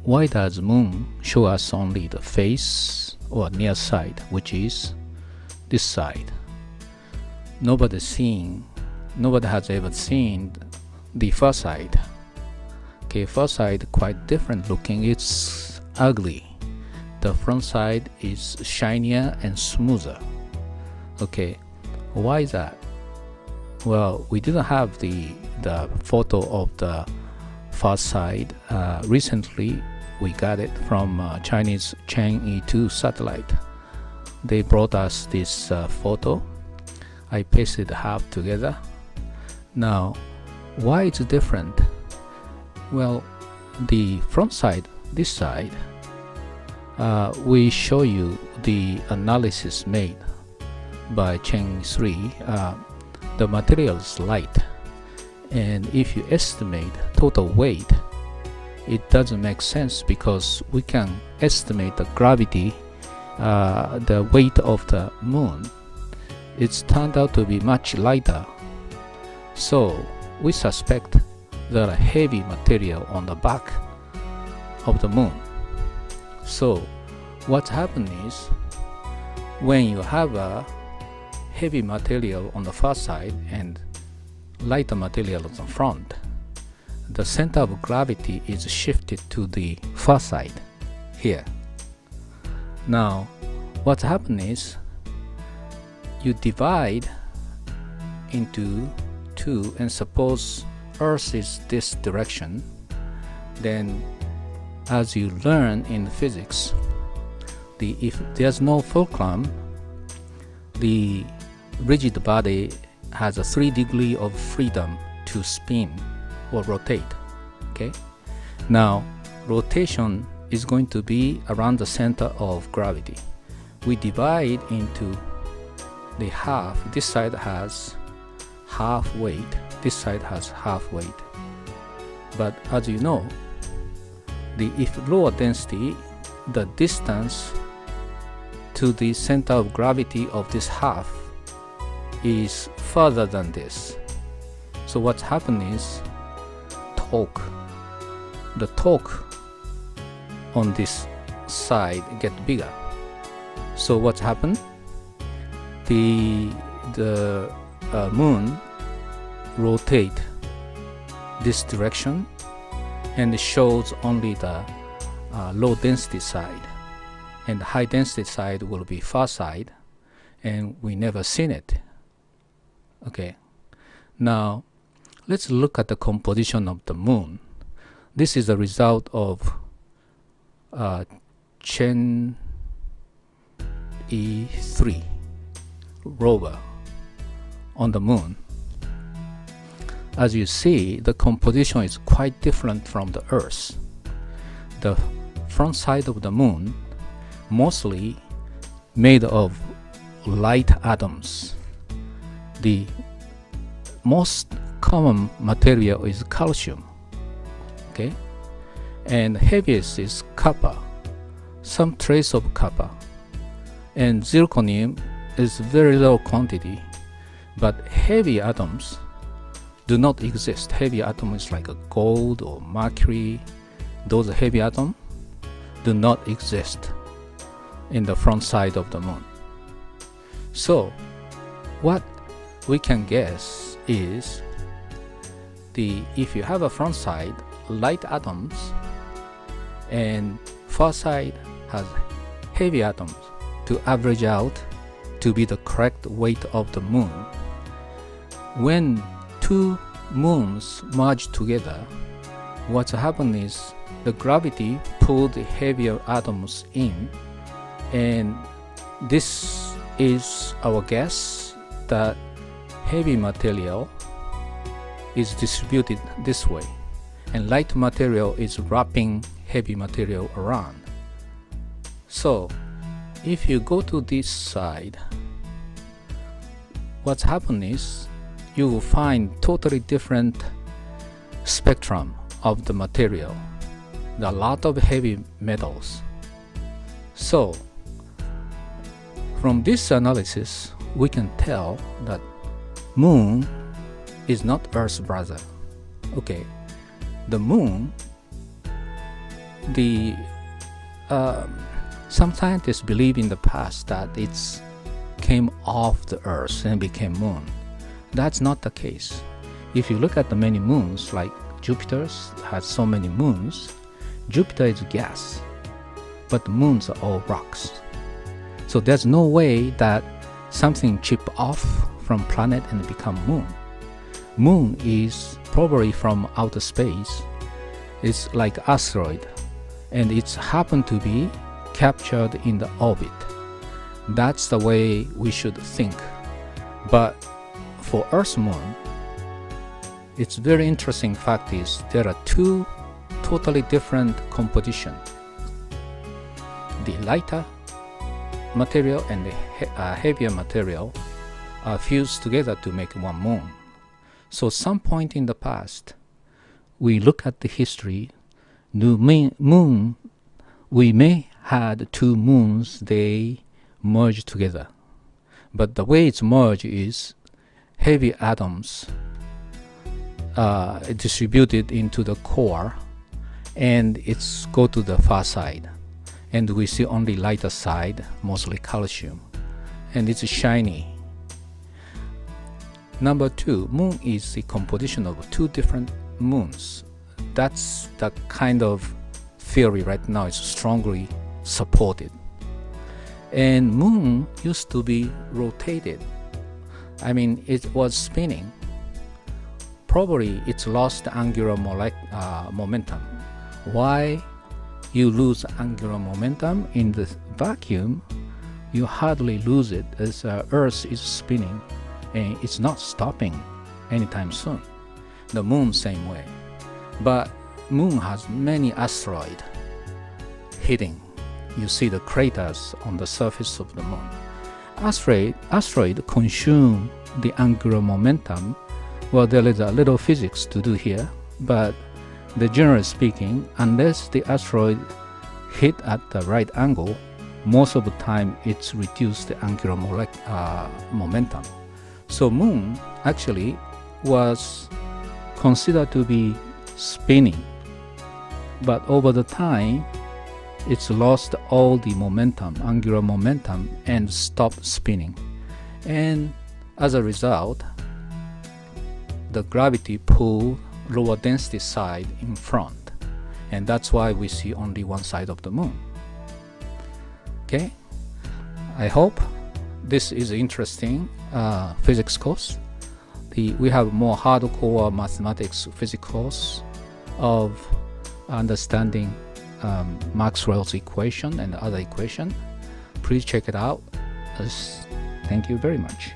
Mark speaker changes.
Speaker 1: why does moon show us only the face or near side, which is this side? Nobody has ever seen the far side. Okay, far side quite different looking. It's ugly. The front side is shinier and smoother. Okay, why is that? Well, we didn't have the photo of the far side. Recently we got it from Chinese Chang'e 2 satellite. They brought us this photo. I pasted half together. Now, why it's different? Well, the front side, this side, we show you the analysis made by Chang'e 3. The material is light, and if you estimate total weight, it doesn't make sense because we can estimate the gravity, the weight of the moon. It's turned out to be much lighter, so we suspect there are heavy material on the back of the moon. So what's happened is, when you have a heavy material on the far side and lighter material on the front, the center of gravity is shifted to the far side here. Now what happened is, you divide into two, and suppose Earth is this direction, then as you learn in physics, if there's no fulcrum, the rigid body has a 3 degrees of freedom to spin or rotate. Okay, now rotation is going to be around the center of gravity. We divide into the half. This side has half weight, this side has half weight. But as you know, if lower density, the distance to the center of gravity of this half is further than this. So what's happened is, the torque on this side get bigger. So what's happened? The moon rotate this direction, and it shows only the low density side, and the high density side will be far side, and we never seen it. Okay, now let's look at the composition of the moon. This is the result of Chang'e 3 rover on the moon. As you see, the composition is quite different from the Earth. The front side of the moon mostly made of light atoms. The most common material is calcium, okay, and heaviest is copper, some trace of copper, and zirconium is very low quantity. But heavy atoms do not exist. Heavy atoms like gold or mercury, those heavy atoms do not exist in the front side of the moon. So what we can guess is, if you have a front side light atoms and far side has heavy atoms, to average out to be the correct weight of the moon. When two moons merge together, what's happened is the gravity pulled the heavier atoms in, and this is our guess that heavy material is distributed this way, and light material is wrapping heavy material around. So if you go to this side, what's happened is you will find totally different spectrum of the material. There are a lot of heavy metals. So from this analysis, we can tell that moon is not Earth's brother. Okay, the moon some scientists believe in the past that it's came off the Earth and became moon. That's not the case. If you look at the many moons, like Jupiter has so many moons, Jupiter is gas, but the moons are all rocks. So there's no way that something chip off from planet and become moon. Moon is probably from outer space. It's like asteroid, and it's happened to be captured in the orbit. That's the way we should think. But for Earth moon, it's very interesting fact is there are two totally different composition. The lighter material and the heavier material are fused together to make one moon. So some point in the past, we look at the history, moon, we may had two moons, they merge together. But the way it's merged is heavy atoms distributed into the core, and it's go to the far side. And we see only lighter side, mostly calcium. And it's shiny. Number two, moon is the composition of two different moons. That's the kind of theory right now is strongly supported. And moon used to be rotated. I mean, it was spinning. Probably it's lost angular momentum. Why you lose angular momentum in the vacuum? You hardly lose it as Earth is spinning and it's not stopping anytime soon. The moon same way. But moon has many asteroids hitting. You see the craters on the surface of the moon. Asteroid consume the angular momentum. Well, there is a little physics to do here, but generally speaking, unless the asteroid hit at the right angle, most of the time it's reduced the angular momentum. So moon actually was considered to be spinning, but over the time it's lost all the momentum, angular momentum, and stopped spinning. And as a result, the gravity pulled lower density side in front, and that's why we see only one side of the moon. Okay, I hope this is interesting physics course. We have more hardcore mathematics physics course of understanding Maxwell's equation and other equation. Please check it out. Thank you very much.